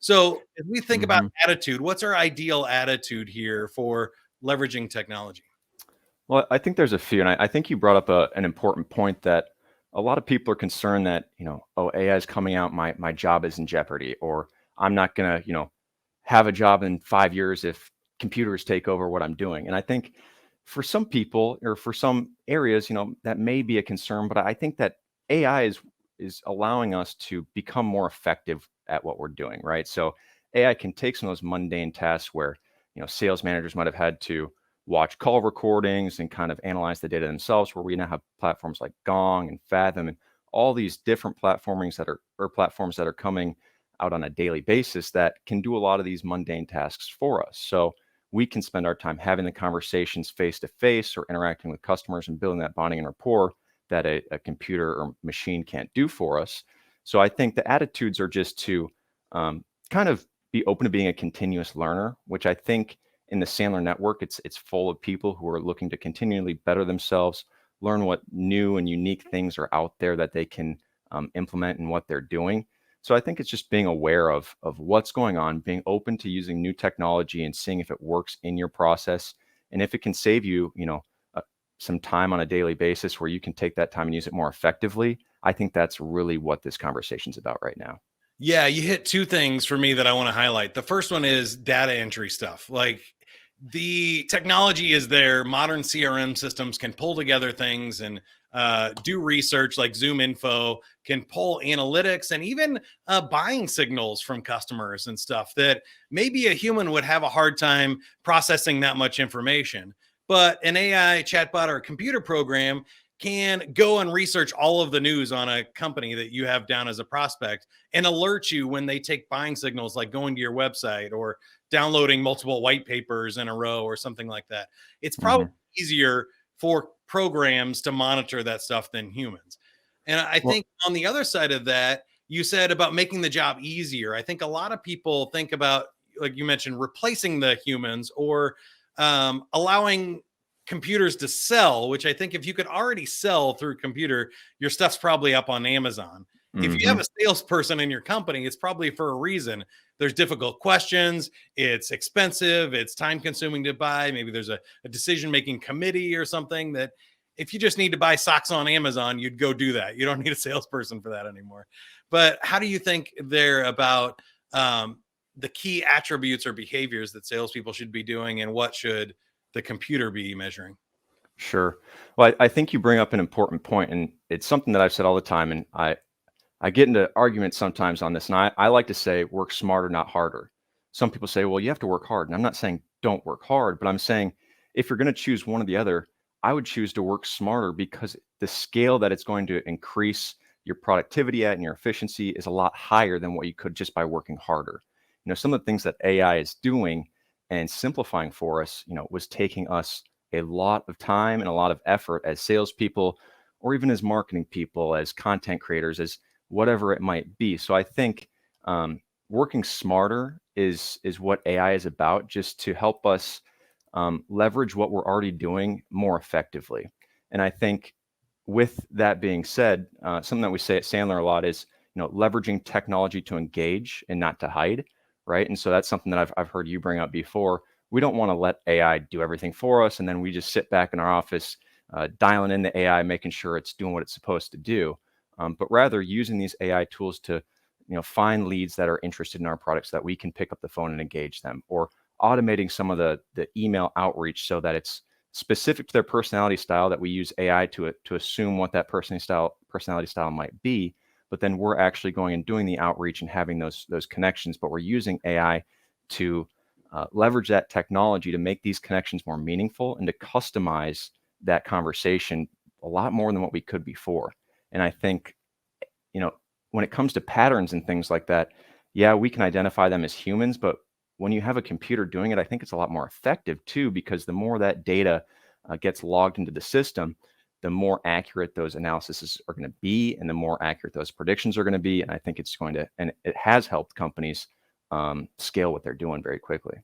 So if we think about hmm attitude, what's our ideal attitude here for leveraging technology? Well, I think there's a few, and I think you brought up an important point that a lot of people are concerned that, oh, AI is coming out, my job is in jeopardy, or I'm not gonna, have a job in 5 years if computers take over what I'm doing. And I think for some people or for some areas, that may be a concern, but I think that AI is allowing us to become more effective at what we're doing, right? So AI can take some of those mundane tasks where, sales managers might have had to watch call recordings and kind of analyze the data themselves, where we now have platforms like Gong and Fathom and all these different platformings that are or platforms that are coming out on a daily basis that can do a lot of these mundane tasks for us. So we can spend our time having the conversations face to face or interacting with customers and building that bonding and rapport that a computer or machine can't do for us. So I think the attitudes are just to kind of be open to being a continuous learner, which I think in the Sandler network, it's full of people who are looking to continually better themselves, learn what new and unique things are out there that they can implement in what they're doing. So I think it's just being aware of what's going on, being open to using new technology and seeing if it works in your process, and if it can save you, uh, some time on a daily basis where you can take that time and use it more effectively. I think that's really what this conversation's about right now. Yeah, you hit two things for me that I want to highlight. The first one is data entry stuff. Like the technology is there. Modern CRM systems can pull together things and do research like Zoom Info, can pull analytics and even buying signals from customers and stuff that maybe a human would have a hard time processing that much information. But an AI chatbot or a computer program can go and research all of the news on a company that you have down as a prospect and alert you when they take buying signals, like going to your website or downloading multiple white papers in a row or something like that. It's probably hmm easier for programs to monitor that stuff than humans. And I Well, think on the other side of that, you said about making the job easier. I think a lot of people think about, like you mentioned, replacing the humans or allowing computers to sell, which I think if you could already sell through a computer, your stuff's probably up on Amazon. If you have hmm a salesperson in your company, it's probably for a reason. There's difficult questions, it's expensive, it's time consuming to buy. Maybe there's a decision making committee or something that if you just need to buy socks on Amazon, you'd go do that. You don't need a salesperson for that anymore. But how do you think they're about the key attributes or behaviors that salespeople should be doing, and what should the computer be measuring? Sure. Well, I think you bring up an important point, and it's something that I've said all the time. And I get into arguments sometimes on this, and I like to say work smarter, not harder. Some people say, well, you have to work hard. And I'm not saying don't work hard, but I'm saying if you're going to choose one or the other, I would choose to work smarter because the scale that it's going to increase your productivity at and your efficiency is a lot higher than what you could just by working harder. Some of the things that AI is doing and simplifying for us, was taking us a lot of time and a lot of effort as salespeople, or even as marketing people, as content creators, as whatever it might be. So I think working smarter is what AI is about, just to help us leverage what we're already doing more effectively. And I think with that being said, something that we say at Sandler a lot is, leveraging technology to engage and not to hide, right? And so that's something that I've heard you bring up before. We don't want to let AI do everything for us, and then we just sit back in our office dialing in the AI, making sure it's doing what it's supposed to do, but rather using these AI tools to, find leads that are interested in our products so that we can pick up the phone and engage them, or automating some of the email outreach so that it's specific to their personality style, that we use AI to assume what that personality style might be, but then we're actually going and doing the outreach and having those connections, but we're using AI to leverage that technology to make these connections more meaningful and to customize that conversation a lot more than what we could before. And I think, you know, when it comes to patterns and things like that, yeah, we can identify them as humans, but when you have a computer doing it, I think it's a lot more effective too, because the more that data gets logged into the system, the more accurate those analyses are going to be, and the more accurate those predictions are going to be. And I think it's going to, and it has helped companies scale what they're doing very quickly.